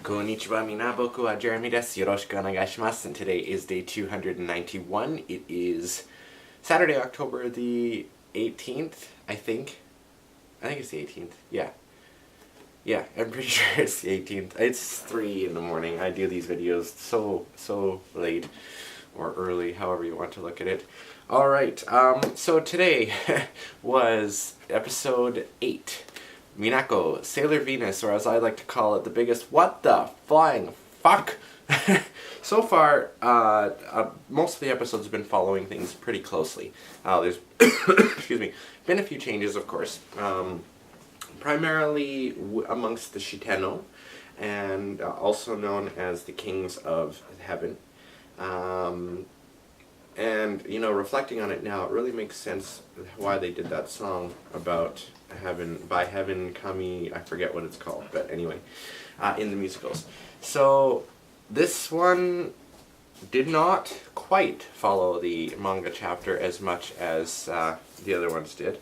Konnichiwa minaboku wa Jeremy desu. Yoroshiku onegaishimasu. And today is day 291. It is Saturday, October the 18th, I think. I think it's the 18th. Yeah. Yeah, I'm pretty sure it's the 18th. It's 3 in the morning. I do these videos so late or early, however you want to look at it. Alright, so today was episode 8. Minako, Sailor Venus, or as I like to call it, the biggest what the flying fuck. So far, most of the episodes have been following things pretty closely. There's, excuse me, been a few changes, of course. Primarily amongst the Shiteno, and also known as the Kings of Heaven. And, you know, reflecting on it now, it really makes sense why they did that song about heaven, by heaven, kami, I forget what it's called, but anyway, in the musicals. So, this one did not quite follow the manga chapter as much as the other ones did.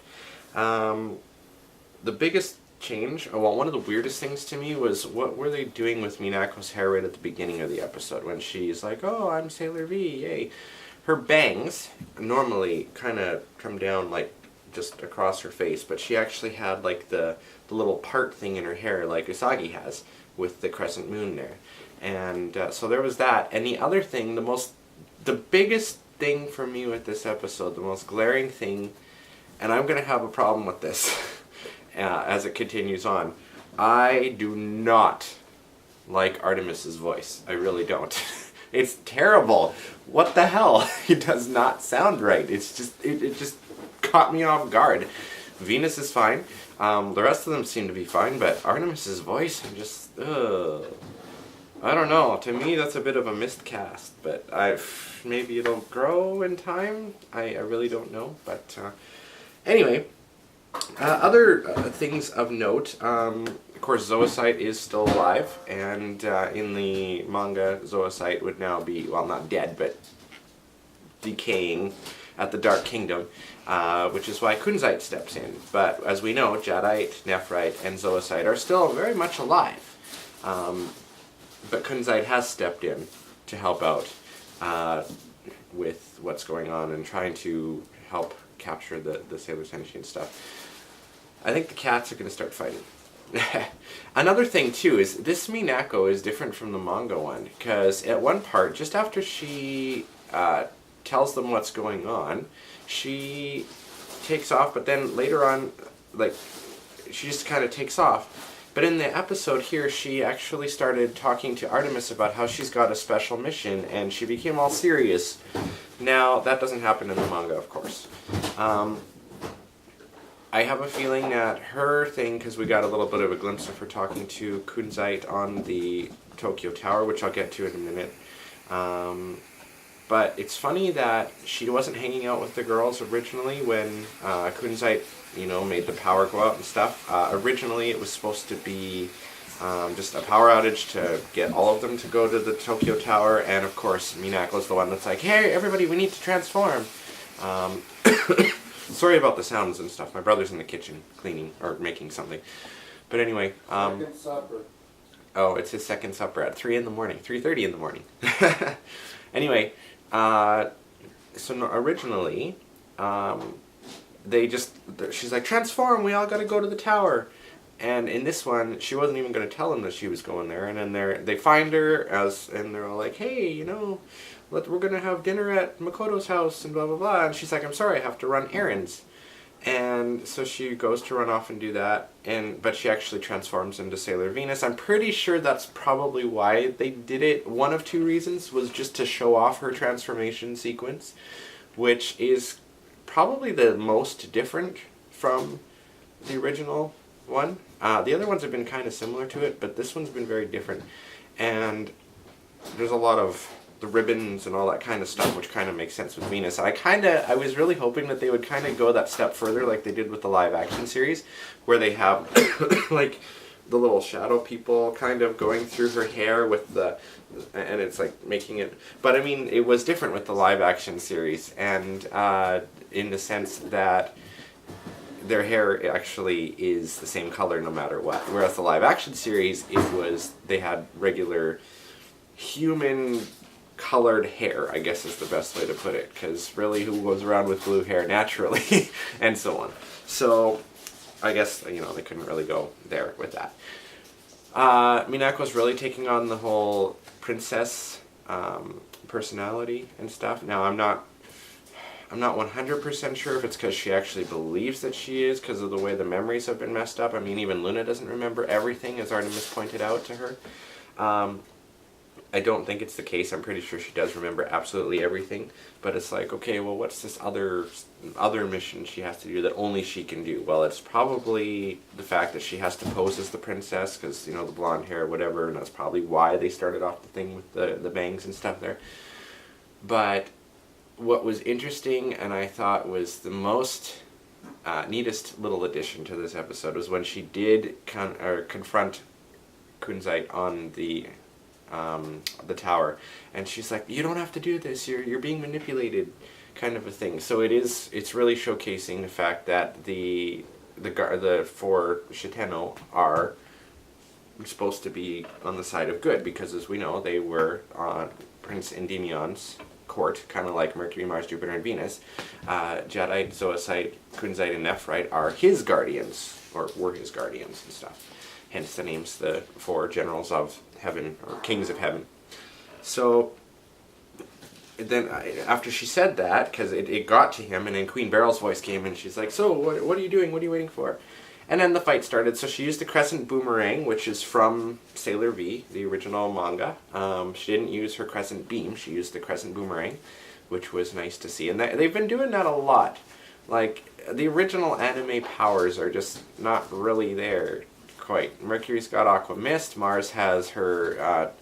The biggest change, well, one of the weirdest things to me was what were they doing with Minako's hair right at the beginning of the episode when she's like, oh, I'm Sailor V, yay. Her bangs normally kind of come down like just across her face, but she actually had like the little part thing in her hair like Usagi has with the crescent moon there. And so there was that. And the other thing, the biggest thing for me with this episode, the most glaring thing, and I'm going to have a problem with this as it continues on, I do not like Artemis's voice. I really don't. It's terrible. What the hell? It does not sound right. It's just, it just caught me off guard. Venus is fine. The rest of them seem to be fine, but Artemis's voice, I'm just, I don't know. To me, that's a bit of a miscast, but maybe it'll grow in time. I really don't know, but anyway. Other things of note, of course Zoisite is still alive, and in the manga, Zoisite would now be, well, not dead, but decaying at the Dark Kingdom, which is why Kunzite steps in. But as we know, Jadeite, Nephrite, and Zoisite are still very much alive. But Kunzite has stepped in to help out with what's going on and trying to help capture the Sailor Senshi and stuff. I think the cats are going to start fighting. Another thing too is this Minako is different from the manga one, because at one part, just after she tells them what's going on, she takes off, but then later on, like, she just kind of takes off. But in the episode here, she actually started talking to Artemis about how she's got a special mission, and she became all serious. Now, that doesn't happen in the manga, of course. I have a feeling that her thing, because we got a little bit of a glimpse of her talking to Kunzite on the Tokyo Tower, which I'll get to in a minute. But it's funny that she wasn't hanging out with the girls originally when Kunzite, you know, made the power go out and stuff. Originally, it was supposed to be just a power outage to get all of them to go to the Tokyo Tower, and of course, Minako's the one that's like, hey, everybody, we need to transform. Sorry about the sounds and stuff. My brother's in the kitchen cleaning or making something. But anyway, second supper. Oh, it's his second supper at 3 in the morning, 3:30 in the morning. Anyway, so originally, she's like, transform, we all gotta go to the tower. And in this one, she wasn't even going to tell them that she was going there. And then they find her, and they're all like, hey, you know, we're going to have dinner at Makoto's house, and blah, blah, blah. And she's like, I'm sorry, I have to run errands. And so she goes to run off and do that, but she actually transforms into Sailor Venus. I'm pretty sure that's probably why they did it. One of two reasons was just to show off her transformation sequence, which is probably the most different from the original one. The other ones have been kind of similar to it, but this one's been very different. And there's a lot of the ribbons and all that kind of stuff, which kind of makes sense with Venus. I was really hoping that they would kind of go that step further like they did with the live action series, where they have like the little shadow people kind of going through her hair with and it's like making it, but I mean, it was different with the live action series, and in the sense that their hair actually is the same color no matter what. Whereas the live action series, they had regular human colored hair, I guess is the best way to put it, because really who goes around with blue hair naturally, and so on. So I guess, they couldn't really go there with that. Minako's really taking on the whole princess personality and stuff. Now I'm not 100% sure if it's because she actually believes that she is, because of the way the memories have been messed up. I mean, even Luna doesn't remember everything, as Artemis pointed out to her. I don't think it's the case. I'm pretty sure she does remember absolutely everything. But it's like, okay, well, what's this other mission she has to do that only she can do? Well, it's probably the fact that she has to pose as the princess, because, the blonde hair, whatever, and that's probably why they started off the thing with the bangs and stuff there. But what was interesting, and I thought was the most neatest little addition to this episode, was when she did confront Kunzite on the tower, and she's like, "You don't have to do this. You're being manipulated," kind of a thing. So it's really showcasing the fact that the four Shiteno are supposed to be on the side of good, because as we know, they were on Prince Endymion's court, kind of like Mercury, Mars, Jupiter, and Venus. Jadeite, Zoisite, Kunzite, and Nephrite are his guardians, or were his guardians and stuff. Hence the names, the four generals of heaven, or kings of heaven. So then after she said that, because it got to him, and then Queen Beryl's voice came and she's like, "So what are you doing? What are you waiting for?" And then the fight started. So she used the crescent boomerang, which is from Sailor V, the original manga. She didn't use her crescent beam. She used the crescent boomerang, which was nice to see. And they've been doing that a lot. Like, the original anime powers are just not really there quite. Mercury's got Aqua Mist. Mars has her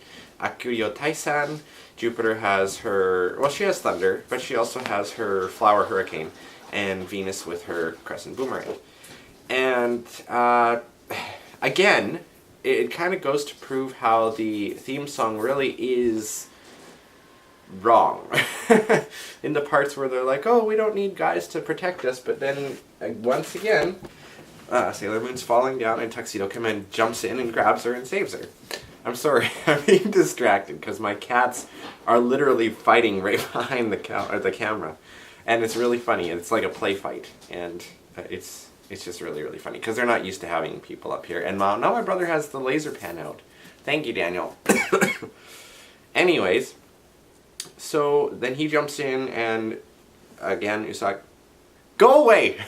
Akuyo Taisan. Jupiter has her... Well, she has Thunder, but she also has her Flower Hurricane. And Venus with her Crescent Boomerang. And, again, it kind of goes to prove how the theme song really is wrong. In the parts where they're like, "Oh, we don't need guys to protect us," but then, once again, Sailor Moon's falling down and Tuxedo Command jumps in and grabs her and saves her. I'm sorry, I'm being distracted because my cats are literally fighting right behind the camera. And it's really funny, and it's like a play fight. And it's just really, really funny because they're not used to having people up here. And now my brother has the laser pen out. Thank you, Daniel. Anyways, so then he jumps in and again, Usagi, "Go away!"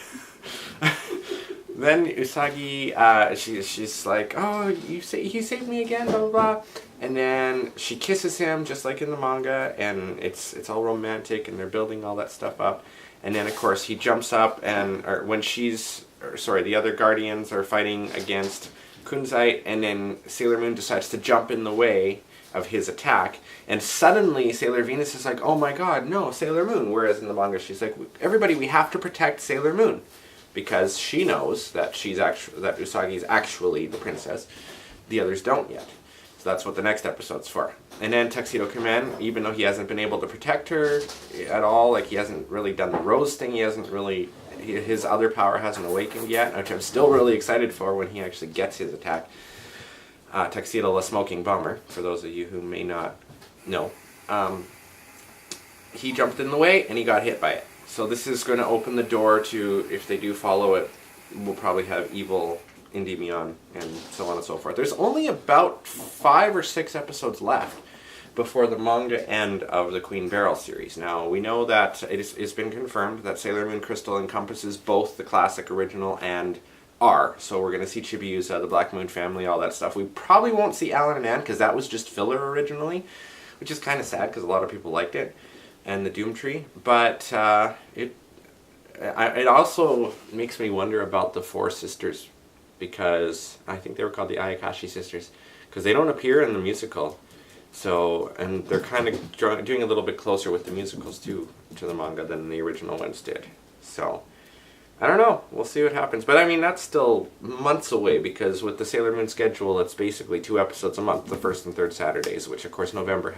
Then Usagi, she's like, "Oh, he saved me again, blah, blah, blah." And then she kisses him, just like in the manga, and it's all romantic, and they're building all that stuff up. And then, of course, he jumps up, and the other Guardians are fighting against Kunzite, and then Sailor Moon decides to jump in the way of his attack, and suddenly Sailor Venus is like, "Oh my god, no, Sailor Moon," whereas in the manga she's like, "Everybody, we have to protect Sailor Moon," because she knows that that Usagi is actually the princess. The others don't yet. So that's what the next episode's for. And then Tuxedo Command, even though he hasn't been able to protect her at all, like he hasn't really done the rose thing, his other power hasn't awakened yet, which I'm still really excited for when he actually gets his attack. Tuxedo the Smoking Bomber, for those of you who may not know. He jumped in the way and he got hit by it. So this is going to open the door to, if they do follow it, we'll probably have evil Endymion and so on and so forth. There's only about 5 or 6 episodes left before the manga end of the Queen Beryl series. Now, we know that it's been confirmed that Sailor Moon Crystal encompasses both the classic original and R. So we're going to see Chibiusa, the Black Moon family, all that stuff. We probably won't see Alan and Anne because that was just filler originally, which is kind of sad because a lot of people liked it, and the Doom Tree. But it also makes me wonder about the 4 sisters, because I think they were called the Ayakashi sisters, because they don't appear in the musical. So, and they're kind of doing a little bit closer with the musicals too to the manga than the original ones did. So, I don't know. We'll see what happens. But I mean, that's still months away, because with the Sailor Moon schedule, it's basically 2 episodes a month, the first and third Saturdays, which of course November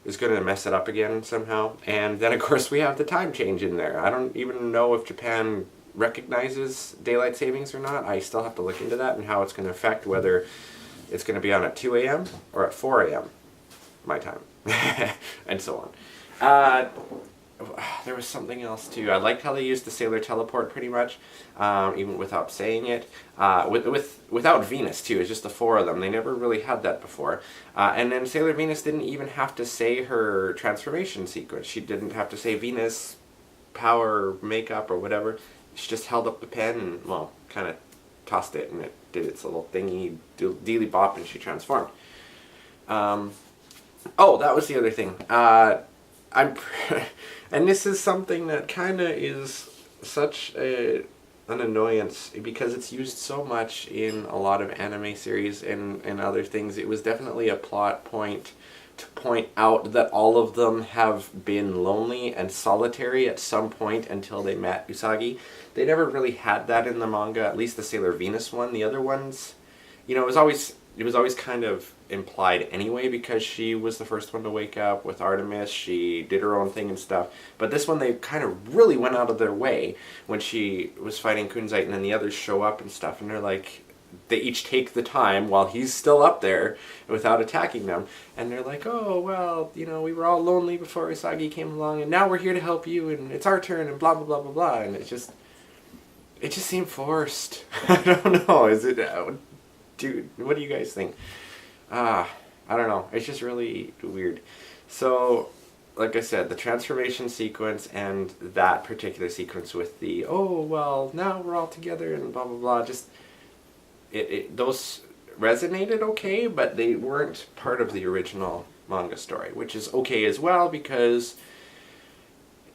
is going to mess it up again somehow. And then of course we have the time change in there. I don't even know if Japan recognizes daylight savings or not. I still have to look into that and how it's going to affect whether it's going to be on at 2 a.m. or at 4 a.m. my time, and so on. There was something else too. I liked how they used the Sailor teleport pretty much, even without saying it. Without Venus too. It's just the four of them. They never really had that before. And then Sailor Venus didn't even have to say her transformation sequence. She didn't have to say Venus, power, makeup, or whatever. She just held up the pen and, well, kind of tossed it, and it did its little thingy, dealy bop, and she transformed. Oh, that was the other thing. And this is something that kind of is such an annoyance because it's used so much in a lot of anime series and other things. It was definitely a plot point to point out that all of them have been lonely and solitary at some point until they met Usagi. They never really had that in the manga, at least the Sailor Venus one. The other ones, you know, it was always kind of implied anyway because she was the first one to wake up with Artemis. She did her own thing and stuff. But this one they kind of really went out of their way when she was fighting Kunzite, and then the others show up and stuff, and they're like, they each take the time while he's still up there without attacking them, and they're like, oh, well, you know, we were all lonely before Usagi came along, and now we're here to help you, and it's our turn, and blah, blah, blah, blah, blah, and it just seemed forced. I don't know, dude, what do you guys think? I don't know, it's just really weird. So, like I said, the transformation sequence and that particular sequence with the, oh, well, now we're all together, and blah, blah, blah, just... those resonated okay, but they weren't part of the original manga story, which is okay as well because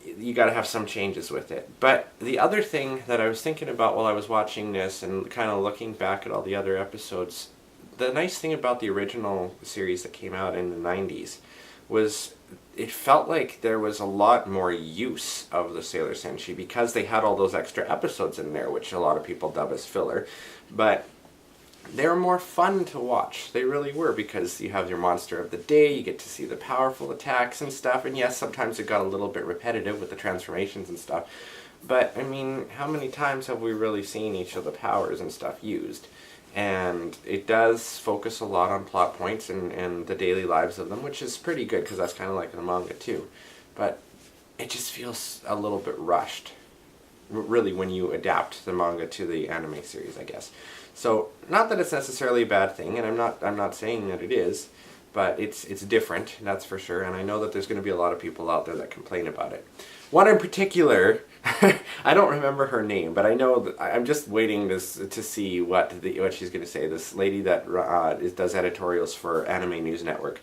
you got to have some changes with it. But the other thing that I was thinking about while I was watching this and kind of looking back at all the other episodes, the nice thing about the original series that came out in the 90s was it felt like there was a lot more use of the Sailor Senshi because they had all those extra episodes in there, which a lot of people dub as filler. But they were more fun to watch. They really were, because you have your monster of the day, you get to see the powerful attacks and stuff, and yes, sometimes it got a little bit repetitive with the transformations and stuff, but, I mean, how many times have we really seen each of the powers and stuff used? And it does focus a lot on plot points and the daily lives of them, which is pretty good, because that's kind of like the manga too. But it just feels a little bit rushed, really, when you adapt the manga to the anime series, I guess. So, not that it's necessarily a bad thing, and I'm not saying that it is, but it's different, that's for sure, and I know that there's going to be a lot of people out there that complain about it. One in particular, I don't remember her name, but I know that I'm just waiting to see what she's going to say. This lady that does editorials for Anime News Network.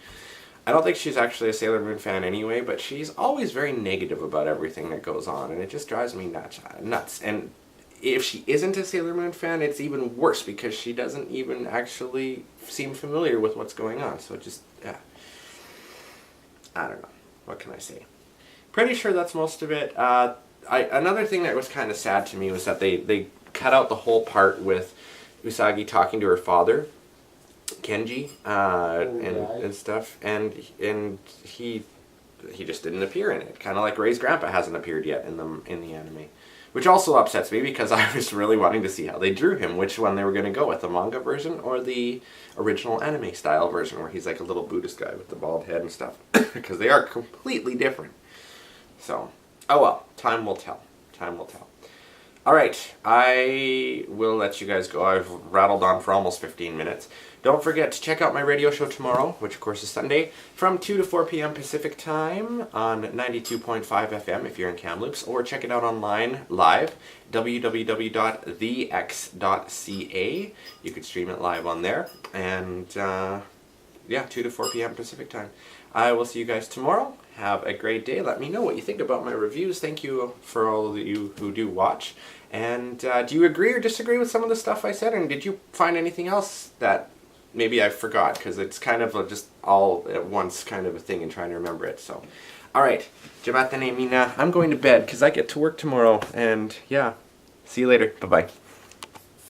I don't think she's actually a Sailor Moon fan anyway, but she's always very negative about everything that goes on, and it just drives me nuts. And if she isn't a Sailor Moon fan, it's even worse, because she doesn't even actually seem familiar with what's going on. So it just, yeah. I don't know. What can I say? Pretty sure that's most of it. Another thing that was kind of sad to me was that they cut out the whole part with Usagi talking to her father, Kenji, and stuff, and he just didn't appear in it. Kind of like Ray's grandpa hasn't appeared yet in the anime, which also upsets me because I was really wanting to see how they drew him, which one they were going to go with, the manga version or the original anime style version where he's like a little Buddhist guy with the bald head and stuff, because they are completely different. So, oh well, time will tell. Time will tell. Alright, I will let you guys go. I've rattled on for almost 15 minutes. Don't forget to check out my radio show tomorrow, which of course is Sunday, from 2 to 4 p.m. Pacific Time on 92.5 FM if you're in Kamloops, or check it out online live, www.thex.ca. You could stream it live on there, and yeah, 2 to 4 p.m. Pacific Time. I will see you guys tomorrow. Have a great day. Let me know what you think about my reviews. Thank you for all of you who do watch. And do you agree or disagree with some of the stuff I said? And did you find anything else that maybe I forgot? Because it's kind of just all at once kind of a thing and trying to remember it. So, alright. Jamatane mina. I'm going to bed because I get to work tomorrow. And yeah, see you later. Bye-bye.